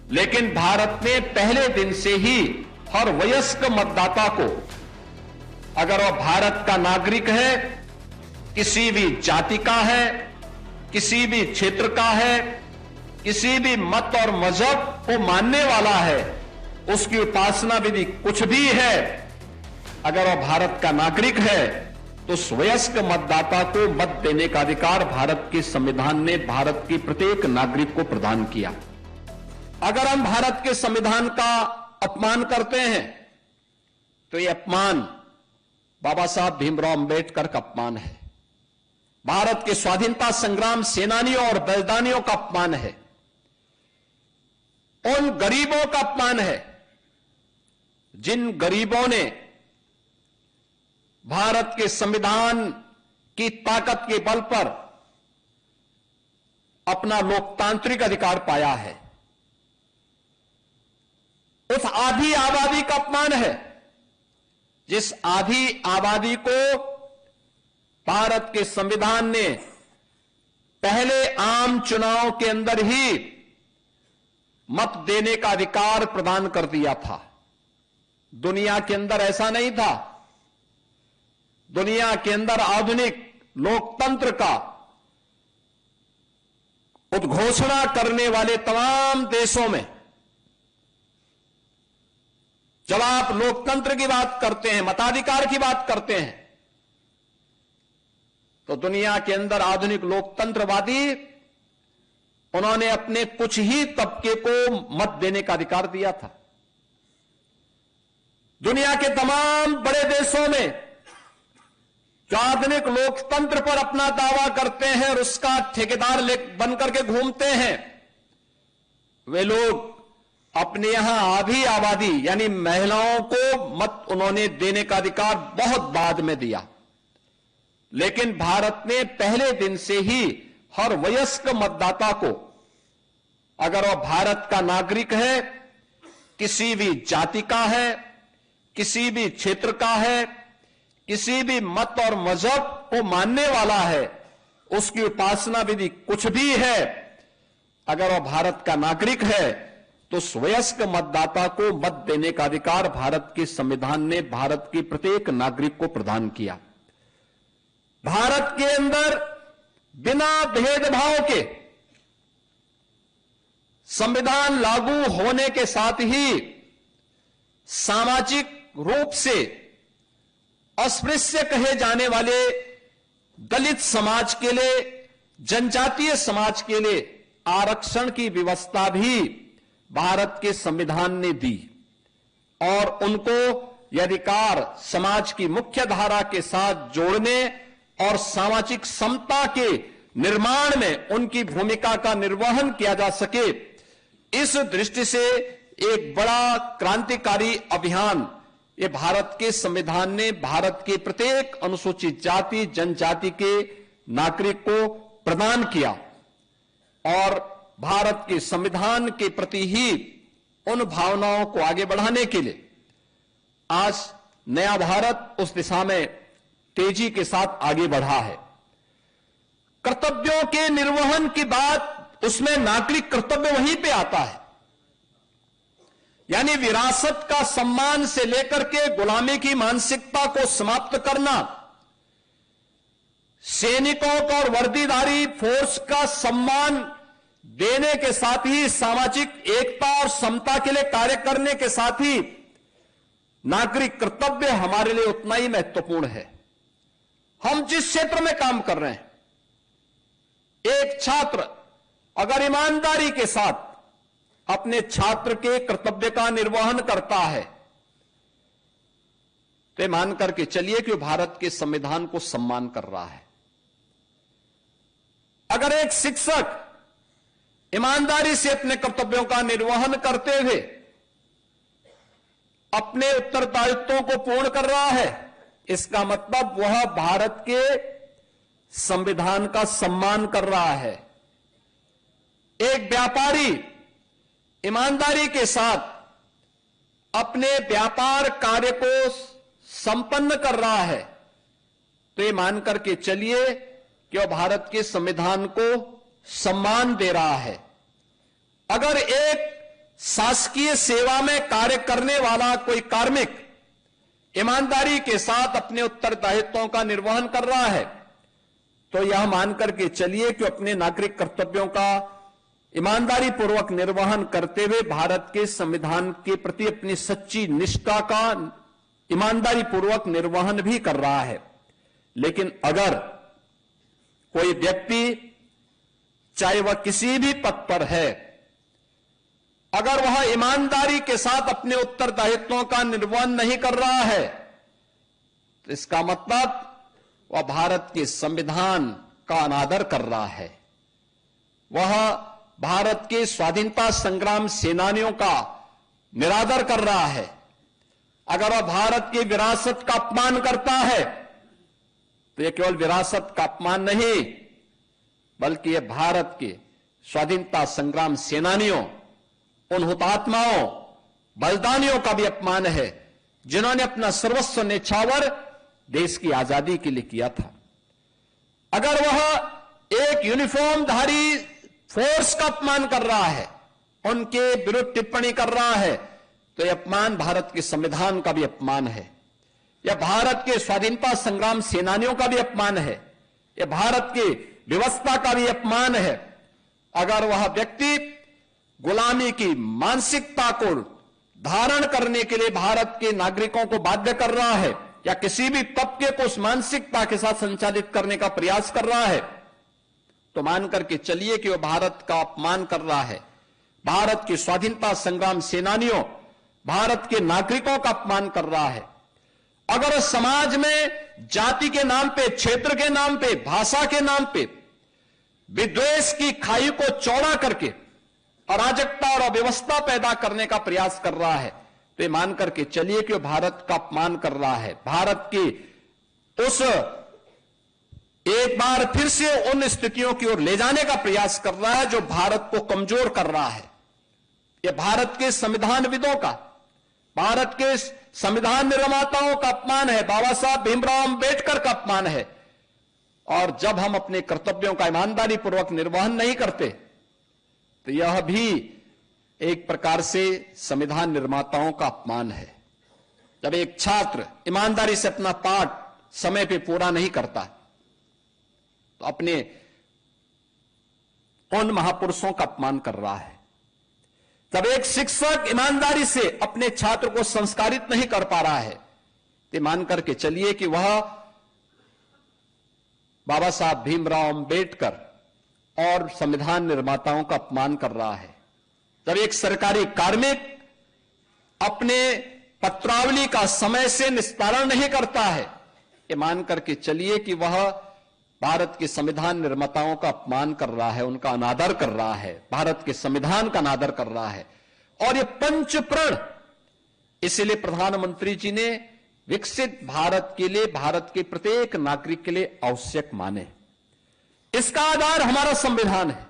लेकिन भारत ने पहले दिन से ही हर वयस्क मतदाता को, अगर वह भारत का नागरिक है, किसी भी जाति का है, किसी भी क्षेत्र का है, किसी भी मत और मजहब को मानने वाला है, उसकी उपासना विधि कुछ भी है, अगर वह भारत का नागरिक है तो उस वयस्क मतदाता को मत देने का अधिकार भारत के संविधान ने भारत के प्रत्येक नागरिक को प्रदान किया। अगर हम भारत के संविधान का अपमान करते हैं तो यह अपमान बाबा साहब भीमराव अंबेडकर का अपमान है, भारत के स्वाधीनता संग्राम सेनानियों और बलिदानियों का अपमान है, उन गरीबों का अपमान है जिन गरीबों ने भारत के संविधान की ताकत के बल पर अपना लोकतांत्रिक अधिकार पाया है। उस आधी आबादी का अपमान है जिस आधी आबादी को भारत के संविधान ने पहले आम चुनाव के अंदर ही मत देने का अधिकार प्रदान कर दिया था। दुनिया के अंदर ऐसा नहीं था। दुनिया के अंदर आधुनिक लोकतंत्र का उद्घोषणा करने वाले तमाम देशों में जब आप लोकतंत्र की बात करते हैं, मताधिकार की बात करते हैं, तो दुनिया के अंदर आधुनिक लोकतंत्रवादी उन्होंने अपने कुछ ही तबके को मत देने का अधिकार दिया था। दुनिया के तमाम बड़े देशों में जो आधुनिक लोकतंत्र पर अपना दावा करते हैं और उसका ठेकेदार बनकर के घूमते हैं, वे लोग अपने यहां आधी आबादी यानी महिलाओं को मत उन्होंने देने का अधिकार बहुत बाद में दिया। लेकिन भारत ने पहले दिन से ही हर वयस्क मतदाता को, अगर वह भारत का नागरिक है, किसी भी जाति का है, किसी भी क्षेत्र का है, किसी भी मत और मजहब को मानने वाला है, उसकी उपासना विधि कुछ भी है, अगर वह भारत का नागरिक है तो उस वयस्क मतदाता को मत देने का अधिकार भारत के संविधान ने भारत के प्रत्येक नागरिक को प्रदान किया। भारत के अंदर बिना भेदभाव के संविधान लागू होने के साथ ही सामाजिक रूप से अस्पृश्य कहे जाने वाले दलित समाज के लिए, जनजातीय समाज के लिए आरक्षण की व्यवस्था भी भारत के संविधान ने दी और उनको यह अधिकार समाज की मुख्य धारा के साथ जोड़ने और सामाजिक समता के निर्माण में उनकी भूमिका का निर्वहन किया जा सके, इस दृष्टि से एक बड़ा क्रांतिकारी अभियान ये भारत के संविधान ने भारत के प्रत्येक अनुसूचित जाति जनजाति के नागरिक को प्रदान किया और भारत के संविधान के प्रति ही उन भावनाओं को आगे बढ़ाने के लिए आज नया भारत उस दिशा में तेजी के साथ आगे बढ़ा है। कर्तव्यों के निर्वहन की बात, उसमें नागरिक कर्तव्य वहीं पे आता है, यानी विरासत का सम्मान से लेकर के गुलामी की मानसिकता को समाप्त करना, सैनिकों को और वर्दीधारी फोर्स का सम्मान देने के साथ ही सामाजिक एकता और समता के लिए कार्य करने के साथ ही नागरिक कर्तव्य हमारे लिए उतना ही महत्वपूर्ण है। हम जिस क्षेत्र में काम कर रहे हैं, एक छात्र अगर ईमानदारी के साथ अपने छात्र के कर्तव्य का निर्वहन करता है तो मान करके चलिए कि वो भारत के संविधान को सम्मान कर रहा है। अगर एक शिक्षक ईमानदारी से अपने कर्तव्यों का निर्वहन करते हुए अपने उत्तरदायित्वों को पूर्ण कर रहा है, इसका मतलब वह भारत के संविधान का सम्मान कर रहा है। एक व्यापारी ईमानदारी के साथ अपने व्यापार कार्य को संपन्न कर रहा है तो ये मान करके चलिए कि वह भारत के संविधान को सम्मान दे रहा है। अगर एक शासकीय सेवा में कार्य करने वाला कोई कार्मिक ईमानदारी के साथ अपने उत्तरदायित्वों का निर्वहन कर रहा है, तो यह मानकर के चलिए कि अपने नागरिक कर्तव्यों का ईमानदारी पूर्वक निर्वहन करते हुए भारत के संविधान के प्रति अपनी सच्ची निष्ठा का ईमानदारी पूर्वक निर्वहन भी कर रहा है। लेकिन अगर कोई व्यक्ति, चाहे वह किसी भी पद पर है, अगर वह ईमानदारी के साथ अपने उत्तरदायित्वों का निर्वहन नहीं कर रहा है, तो इसका मतलब वह भारत के संविधान का अनादर कर रहा है, वह भारत के स्वाधीनता संग्राम सेनानियों का निरादर कर रहा है। अगर वह भारत की विरासत का अपमान करता है, तो यह केवल विरासत का अपमान नहीं, बल्कि यह भारत के स्वाधीनता संग्राम सेनानियों, उन हुतात्माओं, बलिदानियों का भी अपमान है जिन्होंने अपना सर्वस्व न्यौछावर देश की आजादी के लिए किया था। अगर वह एक यूनिफॉर्मधारी फोर्स का अपमान कर रहा है, उनके विरुद्ध टिप्पणी कर रहा है, तो यह अपमान भारत के संविधान का भी अपमान है, यह भारत के स्वाधीनता संग्राम सेनानियों का भी अपमान है, यह भारत की व्यवस्था का भी अपमान है। अगर वह व्यक्ति गुलामी की मानसिकता को धारण करने के लिए भारत के नागरिकों को बाध्य कर रहा है, या किसी भी तबके को उस मानसिकता के साथ संचालित करने का प्रयास कर रहा है, तो मान करके चलिए कि वह भारत का अपमान कर रहा है, भारत के स्वाधीनता संग्राम सेनानियों, भारत के नागरिकों का अपमान कर रहा है। अगर समाज में जाति के नाम पे, क्षेत्र के नाम पे, भाषा के नाम पे विद्वेष की खाई को चौड़ा करके अराजकता और अव्यवस्था पैदा करने का प्रयास कर रहा है, तो ये मान करके चलिए कि वह भारत का अपमान कर रहा है, भारत की उस एक बार फिर से उन स्थितियों की ओर ले जाने का प्रयास कर रहा है जो भारत को कमजोर कर रहा है। यह भारत के संविधानविदों का, भारत के संविधान निर्माताओं का अपमान है, बाबा साहब भीमराव अंबेडकर का अपमान है। और जब हम अपने कर्तव्यों का ईमानदारी पूर्वक निर्वहन नहीं करते, तो यह भी एक प्रकार से संविधान निर्माताओं का अपमान है। जब एक छात्र ईमानदारी से अपना पाठ समय पे पूरा नहीं करता, तो अपने उन महापुरुषों का अपमान कर रहा है। जब एक शिक्षक ईमानदारी से अपने छात्र को संस्कारित नहीं कर पा रहा है, तो मान करके चलिए कि वह बाबा साहब भीमराव अंबेडकर और संविधान निर्माताओं का अपमान कर रहा है। जब एक सरकारी कार्मिक अपने पत्रावली का समय से निस्तारण नहीं करता है, ये मान करके चलिए कि वह भारत के संविधान निर्माताओं का अपमान कर रहा है, उनका अनादर कर रहा है, भारत के संविधान का अनादर कर रहा है। और ये पंच प्रण इसलिए प्रधानमंत्री जी ने विकसित भारत के लिए, भारत के प्रत्येक नागरिक के लिए आवश्यक माने। इसका आधार हमारा संविधान है,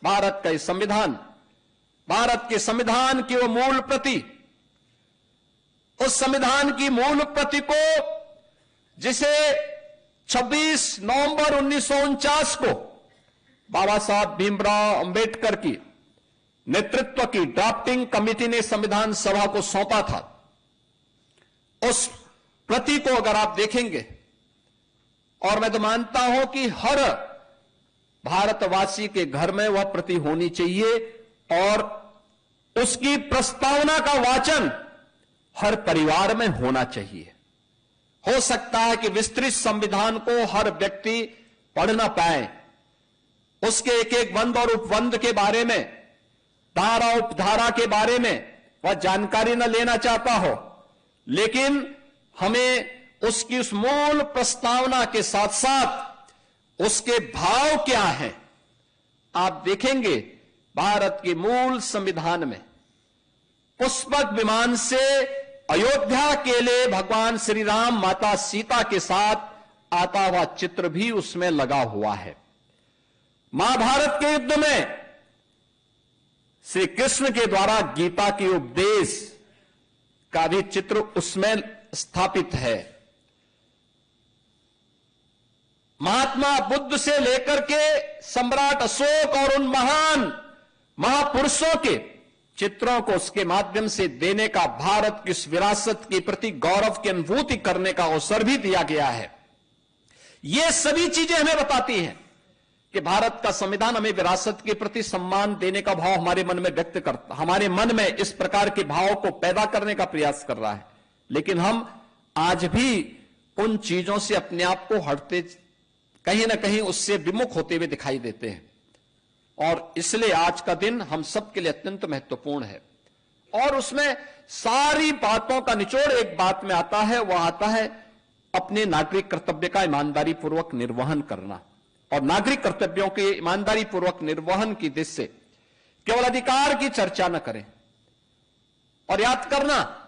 भारत का संविधान, भारत के संविधान की वो मूल प्रति, उस संविधान की मूल प्रति को जिसे 26 नवंबर 1949 को बाबा साहब भीमराव अंबेडकर की नेतृत्व की ड्राफ्टिंग कमेटी ने संविधान सभा को सौंपा था, उस प्रति को अगर आप देखेंगे, और मैं तो मानता हूं कि हर भारतवासी के घर में वह प्रति होनी चाहिए, और उसकी प्रस्तावना का वाचन हर परिवार में होना चाहिए। हो सकता है कि विस्तृत संविधान को हर व्यक्ति पढ़ ना पाए, उसके एक एक बंद और उपबंध के बारे में, धारा उपधारा के बारे में वह जानकारी न लेना चाहता हो, लेकिन हमें उसकी उस मूल प्रस्तावना के साथ साथ उसके भाव क्या हैं, आप देखेंगे भारत के मूल संविधान में पुष्पक विमान से अयोध्या के लिए भगवान श्री राम माता सीता के साथ आता हुआ चित्र भी उसमें लगा हुआ है। महाभारत के युद्ध में श्री कृष्ण के द्वारा गीता के उपदेश का भी चित्र उसमें स्थापित है। महात्मा बुद्ध से लेकर के सम्राट अशोक और उन महान महापुरुषों के चित्रों को उसके माध्यम से देने का, भारत की इस विरासत के प्रति गौरव की अनुभूति करने का अवसर भी दिया गया है। ये सभी चीजें हमें बताती हैं कि भारत का संविधान हमें विरासत के प्रति सम्मान देने का भाव हमारे मन में व्यक्त करता, हमारे मन में इस प्रकार के भाव को पैदा करने का प्रयास कर रहा है। लेकिन हम आज भी उन चीजों से अपने आप को हटते, कहीं ना कहीं उससे विमुख होते हुए दिखाई देते हैं। और इसलिए आज का दिन हम सबके लिए अत्यंत महत्वपूर्ण है। और उसमें सारी बातों का निचोड़ एक बात में आता है, वह आता है अपने नागरिक कर्तव्य का ईमानदारी पूर्वक निर्वहन करना। और नागरिक कर्तव्यों के ईमानदारी पूर्वक निर्वहन की दिशा से केवल अधिकार की चर्चा न करें। और याद करना,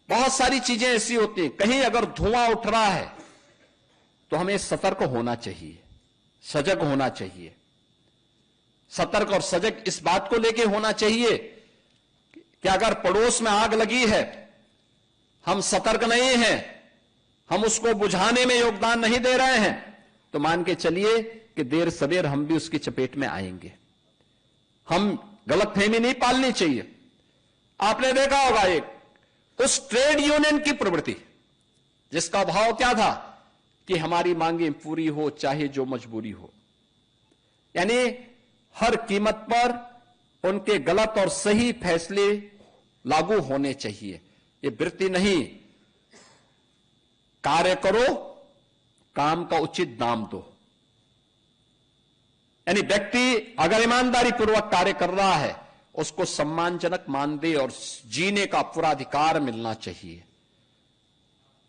बहुत सारी चीजें ऐसी होती हैं, कहीं अगर धुआं उठ रहा है तो हमें सतर्क होना चाहिए, सजग होना चाहिए। सतर्क और सजग इस बात को लेके होना चाहिए कि अगर पड़ोस में आग लगी है, हम सतर्क नहीं हैं, हम उसको बुझाने में योगदान नहीं दे रहे हैं, तो मान के चलिए कि देर सवेर हम भी उसकी चपेट में आएंगे। हम गलतफहमी नहीं पालनी चाहिए। आपने देखा होगा एक उस ट्रेड यूनियन की प्रवृत्ति, जिसका भाव क्या था कि हमारी मांगें पूरी हो चाहे जो मजबूरी हो, यानी हर कीमत पर उनके गलत और सही फैसले लागू होने चाहिए। ये वृत्ति नहीं, कार्य करो, काम का उचित दाम दो। यानी व्यक्ति अगर ईमानदारी पूर्वक कार्य कर रहा है, उसको सम्मानजनक मानदेय और जीने का पूरा अधिकार मिलना चाहिए।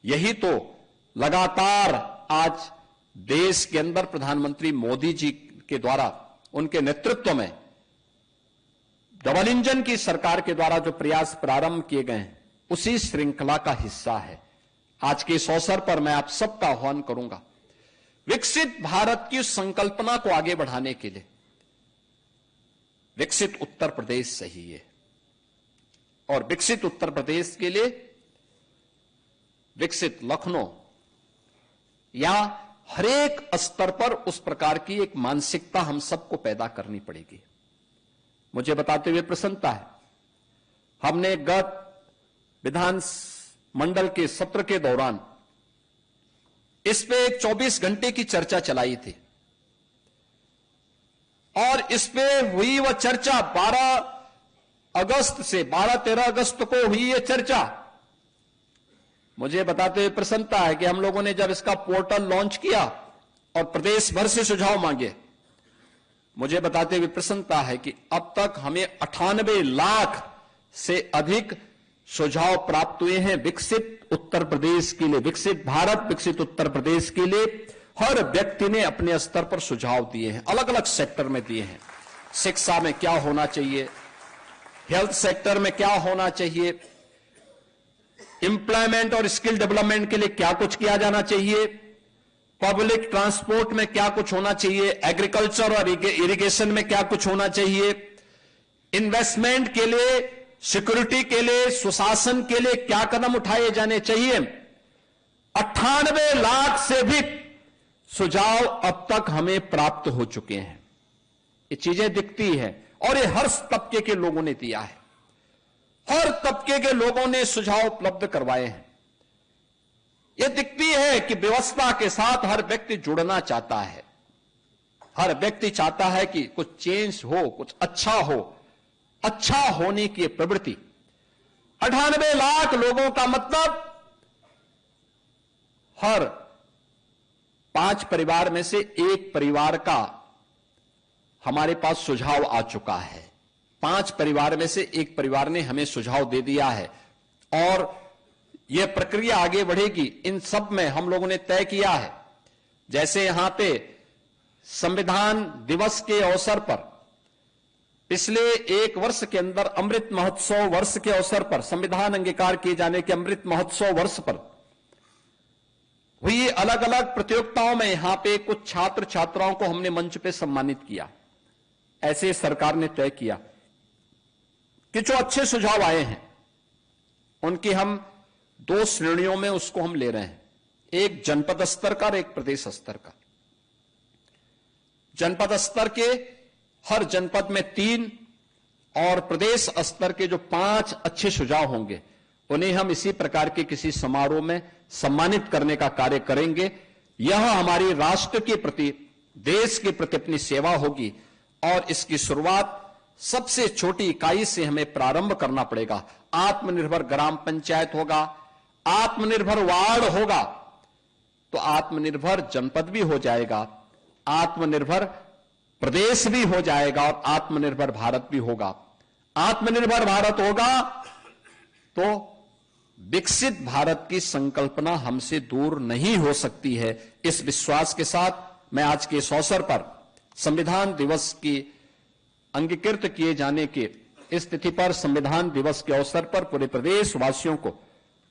यही तो लगातार आज देश के अंदर प्रधानमंत्री मोदी जी के द्वारा, उनके नेतृत्व में डबल इंजन की सरकार के द्वारा जो प्रयास प्रारंभ किए गए हैं, उसी श्रृंखला का हिस्सा है। आज के इस अवसर पर मैं आप सबका आह्वान करूंगा, विकसित भारत की संकल्पना को आगे बढ़ाने के लिए विकसित उत्तर प्रदेश सही है। और विकसित उत्तर प्रदेश के लिए विकसित लखनऊ या हरेक स्तर पर उस प्रकार की एक मानसिकता हम सबको पैदा करनी पड़ेगी। मुझे बताते हुए प्रसन्नता है, हमने गत विधान मंडल के सत्र के दौरान इस पे 24 घंटे की चर्चा चलाई थी। और इस पे हुई वह चर्चा 12-13 अगस्त को हुई यह चर्चा। मुझे बताते हुए प्रसन्नता है कि हम लोगों ने जब इसका पोर्टल लॉन्च किया और प्रदेश भर से सुझाव मांगे, मुझे बताते हुए प्रसन्नता है कि अब तक हमें 98 लाख से अधिक सुझाव प्राप्त हुए हैं विकसित उत्तर प्रदेश के लिए। विकसित भारत, विकसित उत्तर प्रदेश के लिए हर व्यक्ति ने अपने स्तर पर सुझाव दिए हैं, अलग अलग सेक्टर में दिए हैं। शिक्षा में क्या होना चाहिए, हेल्थ सेक्टर में क्या होना चाहिए, एम्प्लॉयमेंट और स्किल डेवलपमेंट के लिए क्या कुछ किया जाना चाहिए, पब्लिक ट्रांसपोर्ट में क्या कुछ होना चाहिए, एग्रीकल्चर और इरिगेशन में क्या कुछ होना चाहिए, इन्वेस्टमेंट के लिए, सिक्योरिटी के लिए, सुशासन के लिए क्या कदम उठाए जाने चाहिए। 98 लाख से भी सुझाव अब तक हमें प्राप्त हो चुके हैं। ये चीजें दिखती हैं और ये हर तबके के लोगों ने दिया है, हर तबके के लोगों ने सुझाव उपलब्ध करवाए हैं। यह दिखती है कि व्यवस्था के साथ हर व्यक्ति जुड़ना चाहता है, हर व्यक्ति चाहता है कि कुछ चेंज हो, कुछ अच्छा हो, अच्छा होने की प्रवृत्ति। 98 लाख लोगों का मतलब हर 5 परिवार में से एक परिवार का हमारे पास सुझाव आ चुका है। 5 परिवार में से एक परिवार ने हमें सुझाव दे दिया है और यह प्रक्रिया आगे बढ़ेगी। इन सब में हम लोगों ने तय किया है, जैसे यहां पे संविधान दिवस के अवसर पर पिछले 1 वर्ष के अंदर अमृत महोत्सव वर्ष के अवसर पर, संविधान अंगीकार किए जाने के अमृत महोत्सव वर्ष पर हुई अलग अलग प्रतियोगिताओं में यहां पे कुछ छात्र छात्राओं को हमने मंच पे सम्मानित किया। ऐसे सरकार ने तय किया कि जो अच्छे सुझाव आए हैं उनकी हम 2 श्रेणियों में उसको हम ले रहे हैं, एक जनपद स्तर का और एक प्रदेश स्तर का। जनपद स्तर के हर जनपद में 3 और प्रदेश स्तर के जो 5 अच्छे सुझाव होंगे उन्हें हम इसी प्रकार के किसी समारोह में सम्मानित करने का कार्य करेंगे। यह हमारी राष्ट्र के प्रति, देश के प्रति अपनी सेवा होगी और इसकी शुरुआत सबसे छोटी इकाई से हमें प्रारंभ करना पड़ेगा। आत्मनिर्भर ग्राम पंचायत होगा, आत्मनिर्भर वार्ड होगा, तो आत्मनिर्भर जनपद भी हो जाएगा, आत्मनिर्भर प्रदेश भी हो जाएगा और आत्मनिर्भर भारत भी होगा। आत्मनिर्भर भारत होगा तो विकसित भारत की संकल्पना हमसे दूर नहीं हो सकती है। इस विश्वास के साथ मैं आज के इस अवसर पर संविधान दिवस की अंगीकृत किए जाने की इस तिथि पर, संविधान दिवस के अवसर पर पूरे प्रदेश वासियों को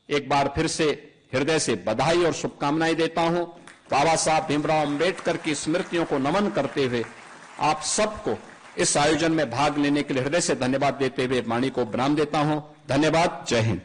एक बार फिर से हृदय से बधाई और शुभकामनाएं देता हूं। बाबा साहब भीमराव अंबेडकर की स्मृतियों को नमन करते हुए आप सबको इस आयोजन में भाग लेने के लिए हृदय से धन्यवाद देते हुए वाणी को विराम देता हूं। धन्यवाद। जय हिंद।